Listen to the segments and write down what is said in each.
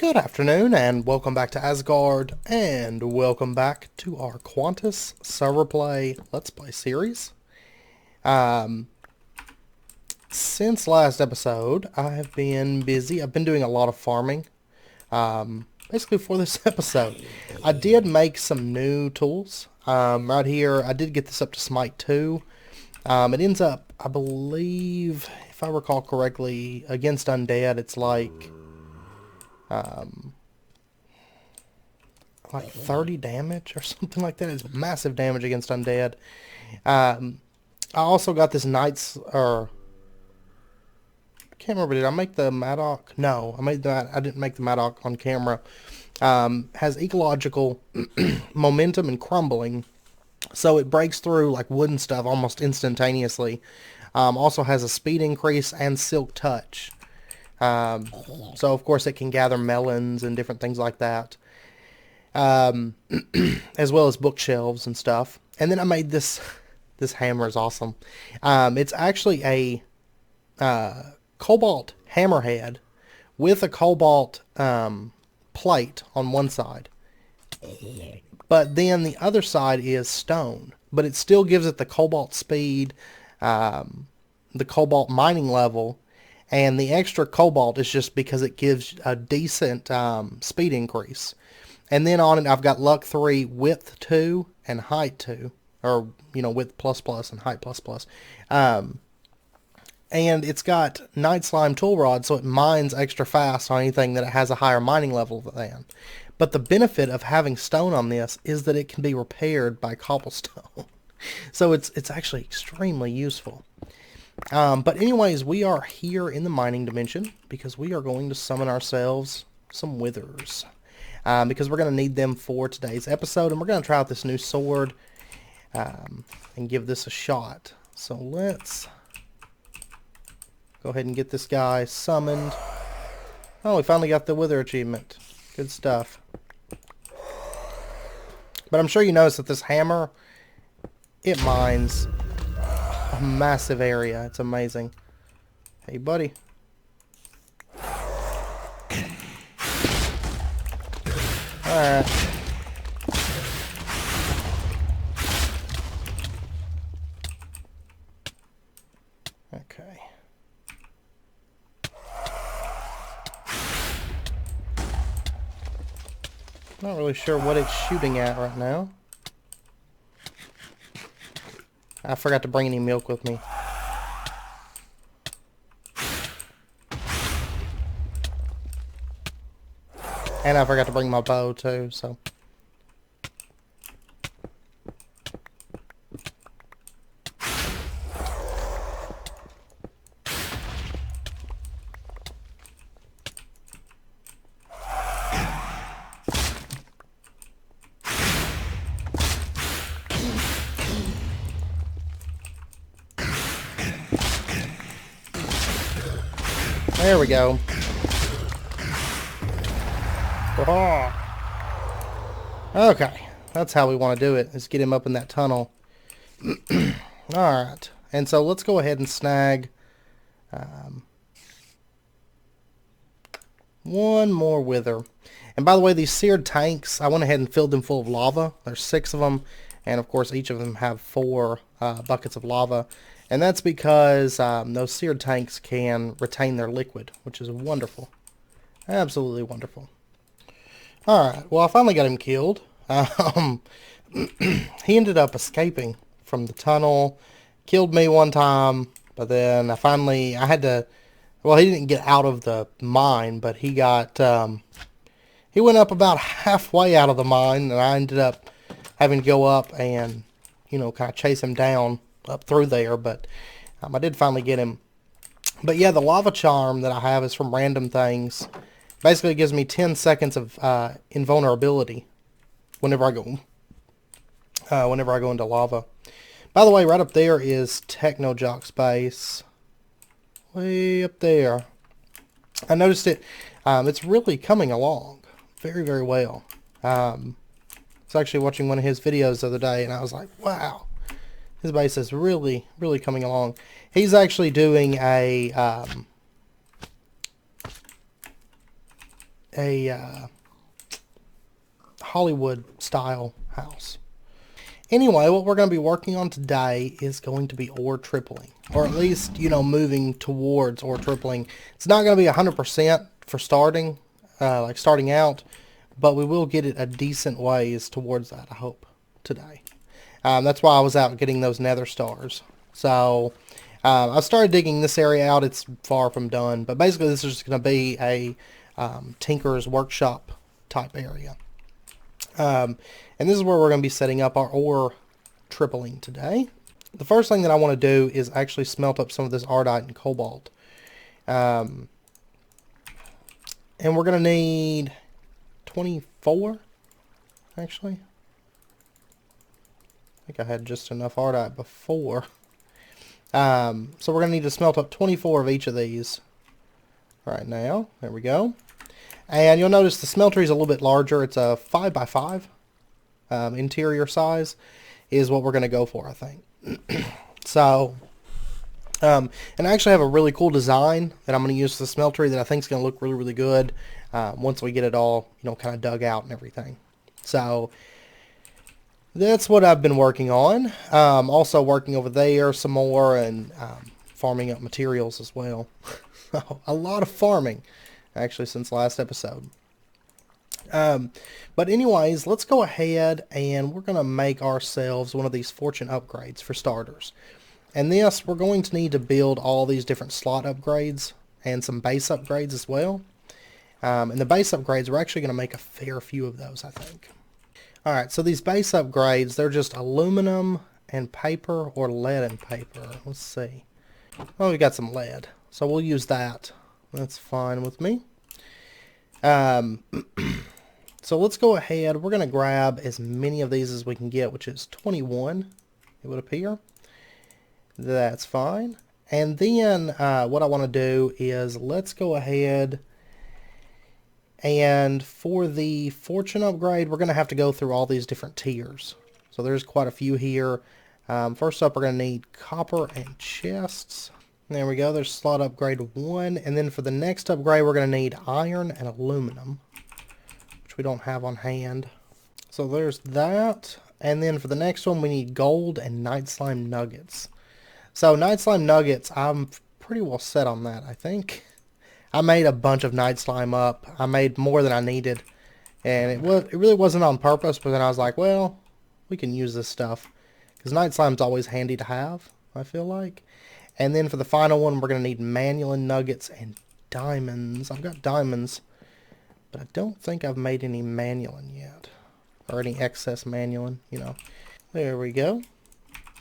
Good afternoon, and welcome back to Asgard, and welcome back to our Quantus server play Let's Play series. Since last episode, I have been busy. I've been doing a lot of farming, basically for this episode. I did make some new tools. Right here, I did get this up to Smite 2. It ends up, I believe, if I recall correctly, against undead, it's like 30 damage or something like that. It's massive damage against undead. I also got this I can't remember, did I make the Maddock? No, I didn't make the Maddock on camera. Has ecological momentum and crumbling, so it breaks through like wooden stuff almost instantaneously. Also has a speed increase and silk touch. So of course it can gather melons and different things like that. As well as bookshelves and stuff. And then I made this hammer is awesome. It's actually a cobalt hammerhead with a cobalt plate on one side. But then the other side is stone. But it still gives it the cobalt speed, the cobalt mining level, and the extra cobalt is just because it gives a decent speed increase. And then on it, I've got luck 3, width 2, and height 2. Or, width plus plus and height plus plus. And it's got night slime tool rod, so it mines extra fast on anything that it has a higher mining level than. But the benefit of having stone on this is that it can be repaired by cobblestone. So it's actually extremely useful. But anyways, we are here in the mining dimension because we are going to summon ourselves some withers. Because we're going to need them for today's episode, and we're going to try out this new sword and give this a shot. So let's go ahead and get this guy summoned. Oh, we finally got the wither achievement. Good stuff. But I'm sure you noticed that this hammer, it mines a massive area. It's amazing. Hey, buddy. Alright. Okay. Not really sure what it's shooting at right now. I forgot to bring any milk with me. And I forgot to bring my bow too, so. There we go. Oh. Okay, that's how we want to do it, is get him up in that tunnel. Alright, and so let's go ahead and snag one more wither. And by the way, these seared tanks, I went ahead and filled them full of lava. There's 6 of them, and of course each of them have 4 buckets of lava. And that's because those seared tanks can retain their liquid, which is wonderful. Absolutely wonderful. Alright, well I finally got him killed. He ended up escaping from the tunnel, killed me one time, but then I had to, well, he didn't get out of the mine, but he got, he went up about halfway out of the mine, and I ended up having to go up and, kind of chase him down up through there, but I did finally get him. But yeah, the lava charm that I have is from random things. Basically, it gives me 10 seconds of invulnerability whenever I go into lava. By the way, right up there is Technojock's base. Way up there. I noticed it. It's really coming along very, very well. I was actually watching one of his videos the other day, and I was like, wow. His base is really, really coming along. He's actually doing a a Hollywood style house. Anyway, what we're going to be working on today is going to be ore tripling, or at least, you know, moving towards ore tripling. It's not going to be 100% for starting, like starting out, but we will get it a decent ways towards that, I hope, today. That's why I was out getting those nether stars. So I started digging this area out. It's far from done, but basically this is just going to be a tinker's workshop type area. And this is where we're going to be setting up our ore tripling today. The first thing that I want to do is actually smelt up some of this ardite and cobalt. And we're going to need 24, actually. I think I had just enough ardite before. So we're going to need to smelt up 24 of each of these right now. There we go. And you'll notice the smeltery is a little bit larger. It's a 5x5 interior size is what we're going to go for, I think. So, and I actually have a really cool design that I'm going to use for the smeltery that I think is going to look really, really good once we get it all, you know, kind of dug out and everything. So, that's what I've been working on. Also working over there some more and farming up materials as well. A lot of farming, actually, since last episode. But anyways, let's go ahead and we're going to make ourselves one of these fortune upgrades for starters. And this, we're going to need to build all these different slot upgrades and some base upgrades as well. And the base upgrades, we're actually going to make a fair few of those, I think. Alright, so these base upgrades, they're just aluminum and paper or lead and paper. Let's see. Oh, we got some lead. So we'll use that. That's fine with me. So let's go ahead. We're going to grab as many of these as we can get, which is 21, it would appear. That's fine. And then what I want to do is let's go ahead and for the fortune upgrade, we're going to have to go through all these different tiers. So there's quite a few here. First up, we're going to need copper and chests. There we go. There's slot upgrade 1. And then for the next upgrade, we're going to need iron and aluminum, which we don't have on hand. So there's that. And then for the next one, we need gold and night slime nuggets. So night slime nuggets, I'm pretty well set on that, I think. I made a bunch of night slime up. I made more than I needed. And it really wasn't on purpose, but then I was like, well, we can use this stuff. Because night slime's always handy to have, I feel like. And then for the final one, we're going to need manulin nuggets and diamonds. I've got diamonds, but I don't think I've made any manulin yet. Or any excess manulin, you know. There we go.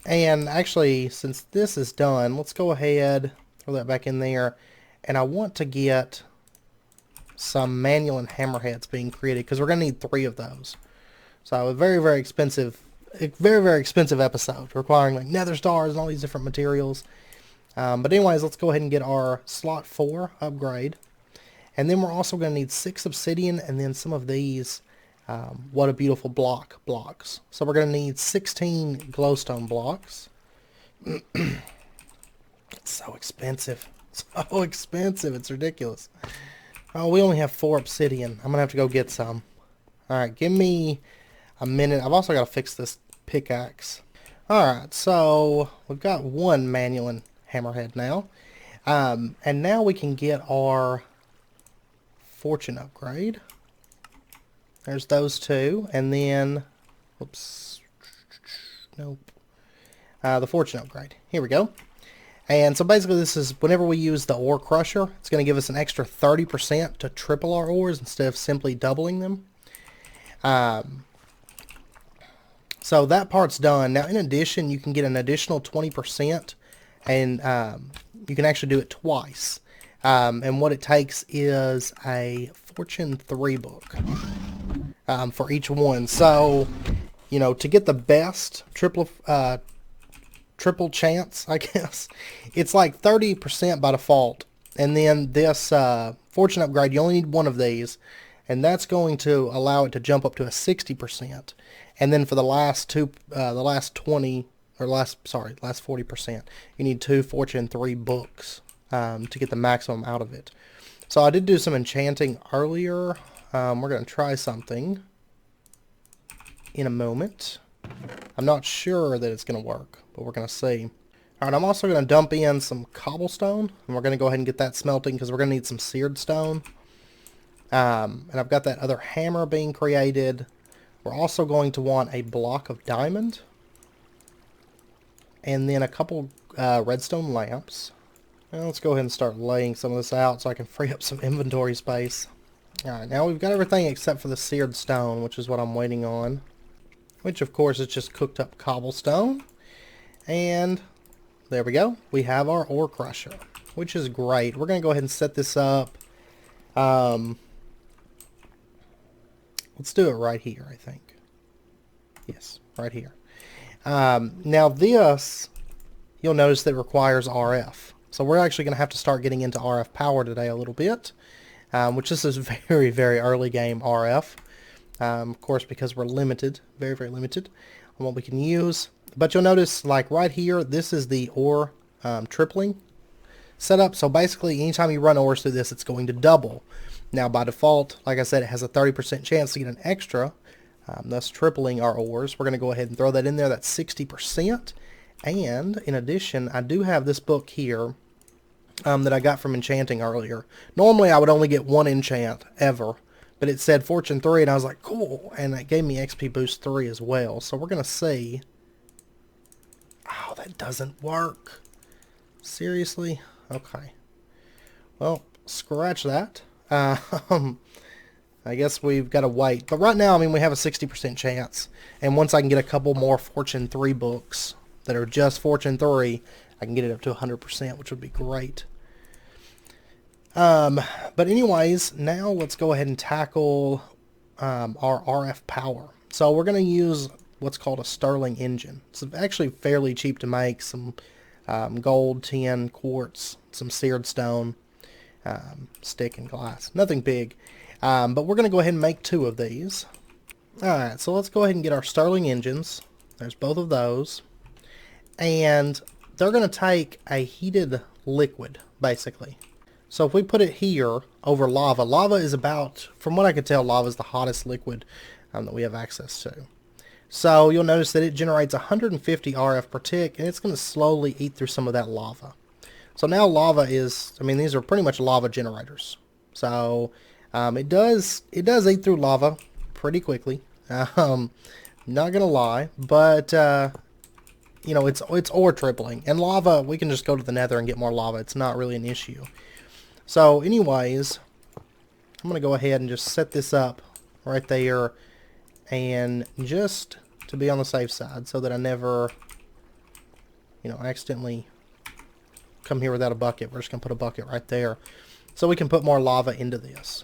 And actually, since this is done, let's go ahead, throw that back in there. And I want to get some manulin hammerheads being created, because we're going to need 3 of those. So a very, very expensive episode, requiring like nether stars and all these different materials. But anyways, let's go ahead and get our slot 4 upgrade. And then we're also going to need 6 obsidian and then some of these what a beautiful blocks. So we're going to need 16 glowstone blocks. It's so expensive. So expensive. It's ridiculous. Oh, we only have 4 obsidian. I'm going to have to go get some. Alright, give me a minute. I've also got to fix this pickaxe. Alright, so we've got 1 manulin hammerhead now. And now we can get our fortune upgrade. There's those 2. And then, oops, nope. The fortune upgrade. Here we go. And so basically this is, whenever we use the ore crusher, it's going to give us an extra 30% to triple our ores instead of simply doubling them. So that part's done. Now in addition, you can get an additional 20%, and you can actually do it twice. And what it takes is a Fortune 3 book for each one. So, you know, to get the best triple chance, I guess, it's like 30% by default. And then this fortune upgrade, you only need 1 of these, and that's going to allow it to jump up to a 60%. And then for the last 40%, you need 2 fortune 3 books to get the maximum out of it. So I did do some enchanting earlier. We're going to try something in a moment. I'm not sure that it's going to work, but we're going to see. Alright, I'm also going to dump in some cobblestone, and we're going to go ahead and get that smelting because we're going to need some seared stone. And I've got that other hammer being created. We're also going to want a block of diamond, and then a couple redstone lamps. Now let's go ahead and start laying some of this out so I can free up some inventory space. Alright, now we've got everything except for the seared stone, which is what I'm waiting on. Which, of course, is just cooked up cobblestone. And there we go. We have our ore crusher, which is great. We're going to go ahead and set this up. Let's do it right here, I think. Yes, right here. Now this, you'll notice that it requires RF. So we're actually going to have to start getting into RF power today a little bit, which this is very, very early game RF. Of course, because we're limited, very, very limited on what we can use. But you'll notice, like right here, this is the ore tripling setup. So basically, anytime you run ores through this, it's going to double. Now, by default, like I said, it has a 30% chance to get an extra, thus tripling our ores. We're going to go ahead and throw that in there. That's 60%. And in addition, I do have this book here that I got from enchanting earlier. Normally, I would only get one enchant ever. But it said Fortune 3, and I was like, cool. And it gave me XP Boost 3 as well. So we're going to see. Oh, that doesn't work. Seriously? Okay. Well, scratch that. I guess we've got to wait. But right now, I mean, we have a 60% chance. And once I can get a couple more Fortune 3 books that are just Fortune 3, I can get it up to 100%, which would be great. But anyways, now let's go ahead and tackle our RF power. So we're going to use what's called a stirling engine. It's actually fairly cheap to make. Some gold, tin, quartz, some seared stone, stick, and glass. Nothing big. But we're going to go ahead and make 2 of these. Alright, so let's go ahead and get our stirling engines. There's both of those. And they're going to take a heated liquid, basically. So if we put it here over lava, lava is about, from what I could tell, lava is the hottest liquid that we have access to. So you'll notice that it generates 150 RF per tick, and it's going to slowly eat through some of that lava. So now lava is, I mean, these are pretty much lava generators. So it does eat through lava pretty quickly. Not going to lie, but you know, it's ore tripling. And lava, we can just go to the nether and get more lava. It's not really an issue. So anyways, I'm going to go ahead and just set this up right there, and just to be on the safe side so that I never, you know, accidentally come here without a bucket. We're just going to put a bucket right there so we can put more lava into this.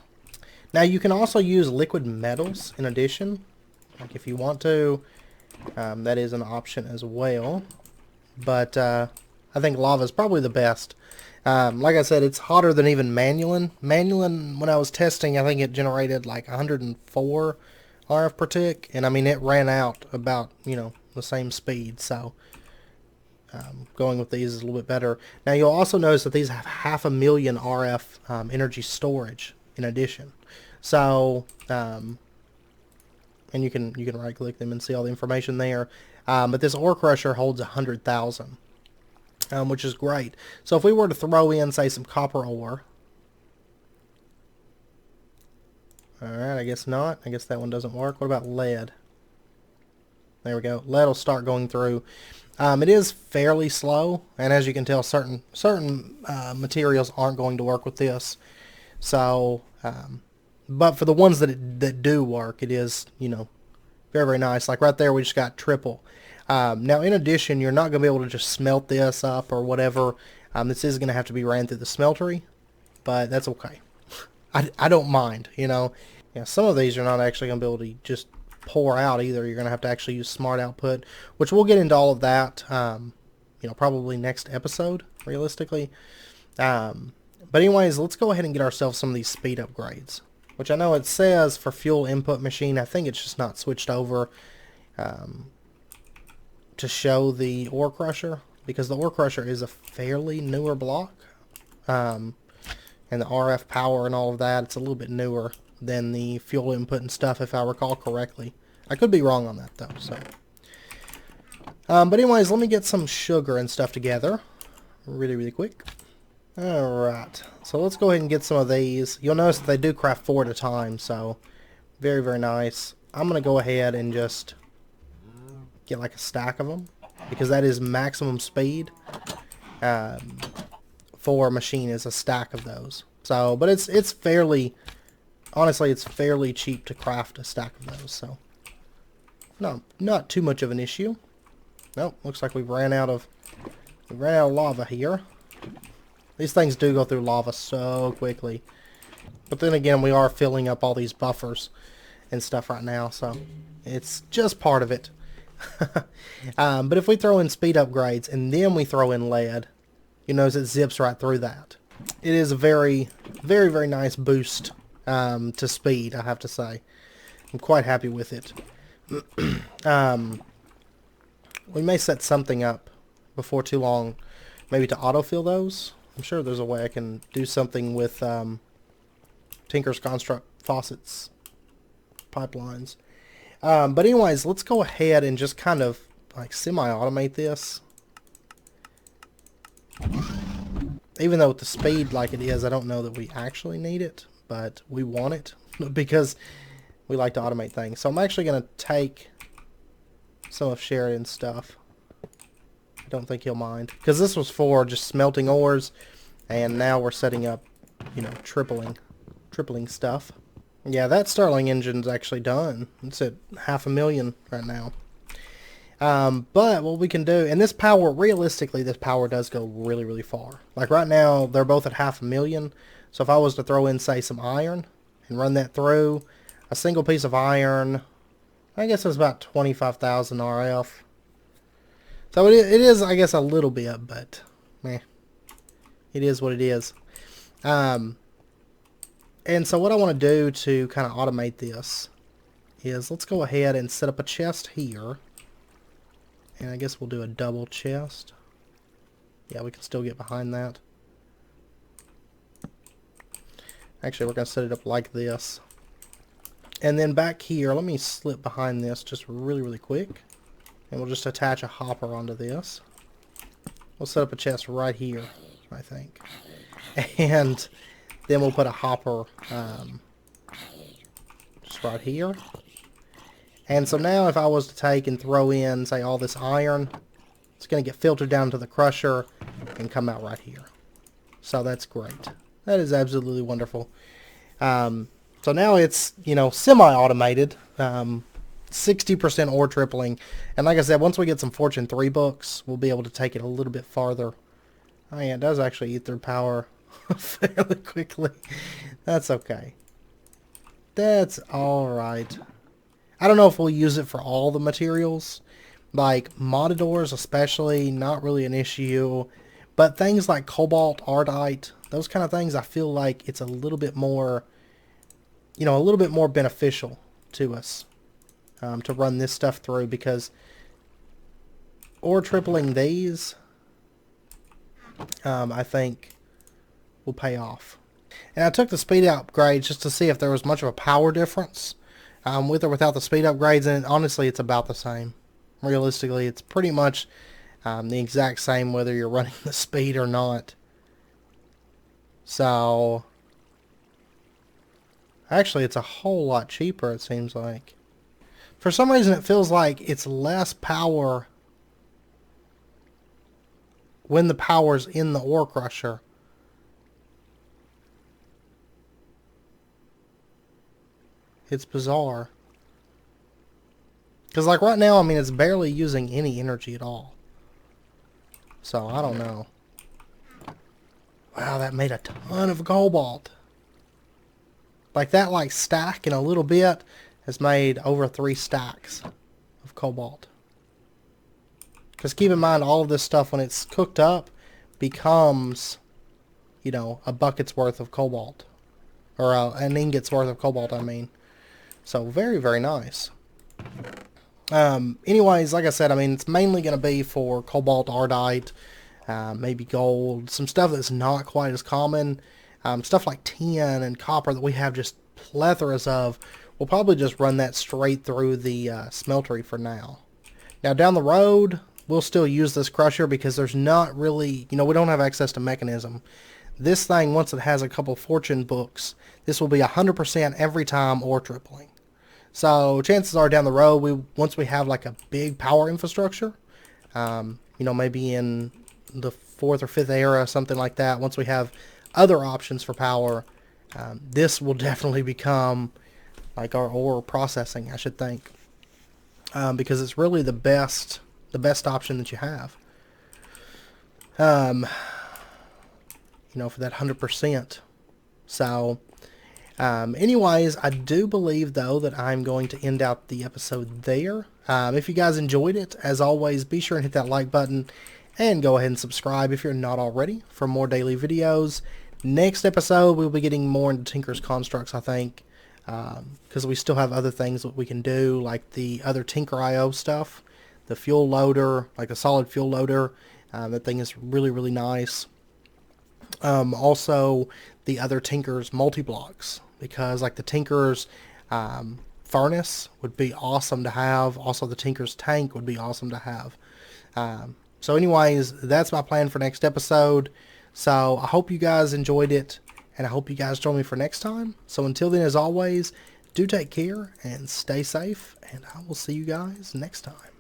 Now you can also use liquid metals in addition, like if you want to. That is an option as well, but I think lava is probably the best. Like I said, it's hotter than even Manulin. Manulin, when I was testing, I think it generated like 104 RF per tick, and I mean, it ran out about, you know, the same speed, so going with these is a little bit better. Now, you'll also notice that these have 500,000 RF energy storage in addition. So, and you can right-click them and see all the information there. But this ore crusher holds 100,000. Which is great. So if we were to throw in, say, some copper ore. Alright, I guess not. I guess that one doesn't work. What about lead? There we go. Lead will start going through. It is fairly slow, and as you can tell, certain materials aren't going to work with this. So, but for the ones that do work, it is, you know, very, very nice. Like right there, we just got triple. Now, in addition, you're not going to be able to just smelt this up or whatever. This is going to have to be ran through the smeltery, but that's okay. I don't mind, you know. Yeah, some of these are not actually going to be able to just pour out either. You're going to have to actually use smart output, which we'll get into all of that, you know, probably next episode, realistically. But anyways, let's go ahead and get ourselves some of these speed upgrades, which I know it says for fuel input machine. I think it's just not switched over to show the ore crusher, because the ore crusher is a fairly newer block. And and the RF power and all of that. It's a little bit newer than the fuel input and stuff, if I recall correctly. I could be wrong on that, though. So, but anyways, let me get some sugar and stuff together really quick. Alright, so let's go ahead and get some of these. You'll notice that they do craft 4 at a time, so very nice. I'm going to go ahead and just get like a stack of them, because that is maximum speed for a machine, is a stack of those. So, but it's fairly, honestly, it's fairly cheap to craft a stack of those, so not too much of an issue. Nope, looks like we ran out of lava here. These things do go through lava so quickly. But then again, we are filling up all these buffers and stuff right now, so it's just part of it. But if we throw in speed upgrades and then we throw in lead, you notice it zips right through that. It is a very nice boost to speed, I have to say. I'm quite happy with it. We may set something up before too long, maybe to autofill those. I'm sure there's a way I can do something with Tinker's Construct faucets pipelines. But anyways, let's go ahead and just kind of like semi-automate this. Even though with the speed like it is, I don't know that we actually need it, but we want it because we like to automate things. So I'm actually going to take some of Sheridan's stuff. I don't think he'll mind, because this was for just smelting ores, and now we're setting up, you know, tripling stuff. Yeah, that stirling engine's actually done. It's at 500,000 right now. But what we can do, and this power, realistically, this power does go really far. Like right now, they're both at 500,000. So if I was to throw in, say, some iron and run that through, a single piece of iron, I guess it's about 25,000 RF. So it is, I guess, a little bit, but meh, it is what it is. And so what I want to do to kind of automate this is, let's go ahead and set up a chest here. And I guess we'll do a double chest. Yeah, we can still get behind that. Actually, we're going to set it up like this. And then back here, let me slip behind this just really quick. And we'll just attach a hopper onto this. We'll set up a chest right here, I think. And then we'll put a hopper just right here. And so now if I was to take and throw in, say, all this iron, it's going to get filtered down to the crusher and come out right here. So that's great. That is absolutely wonderful. So now it's, you know, semi-automated. 60% ore tripling. And like I said, once we get some Fortune 3 books, we'll be able to take it a little bit farther. Oh yeah, it does actually eat through power fairly quickly. That's okay. That's alright. I don't know if we'll use it for all the materials. Like Matadors especially, not really an issue. But things like cobalt, ardite, those kind of things, I feel like it's a little bit more, you know, a little bit more beneficial to us. To run this stuff through, because ore tripling these, I think, will pay off. And I took the speed upgrades just to see if there was much of a power difference with or without the speed upgrades, and honestly, it's about the same. Realistically, it's pretty much the exact same whether you're running the speed or not. So, actually, it's a whole lot cheaper, it seems like. For some reason, it feels like it's less power when the power's in the ore crusher. It's bizarre. Because like right now, I mean, it's barely using any energy at all. So, I don't know. Wow, that made a ton of cobalt. Like that like stack in a little bit has made over 3 stacks of cobalt. Because keep in mind, all of this stuff, when it's cooked up, becomes, you know, a bucket's worth of cobalt. Or an ingot's worth of cobalt, I mean. So, very nice. Anyways, like I said, I mean, it's mainly going to be for cobalt, ardite, maybe gold, some stuff that's not quite as common. Stuff like tin and copper that we have just plethoras of, we'll probably just run that straight through the smeltery for now. Now down the road, we'll still use this crusher because there's not really, we don't have access to mechanism. This thing, once it has a couple fortune books, this will be 100% every time or tripling. So chances are down the road, once we have like a big power infrastructure, maybe in the 4th or 5th era, something like that, once we have other options for power, this will definitely become like our ore processing, I should think, because it's really the best option that you have. For that 100%. So, anyways, I do believe, though, that I'm going to end out the episode there. If you guys enjoyed it, as always, be sure and hit that like button and go ahead and subscribe if you're not already for more daily videos. Next episode, we'll be getting more into Tinker's Constructs, I think, because we still have other things that we can do, like the other Tinker IO stuff, the fuel loader, like a solid fuel loader. That thing is really, really nice. Also, the other Tinker's multi-blocks, because like the Tinker's furnace would be awesome to have. Also, the Tinker's tank would be awesome to have. So anyways, that's my plan for next episode. So I hope you guys enjoyed it, and I hope you guys join me for next time. So until then, as always, do take care and stay safe, and I will see you guys next time.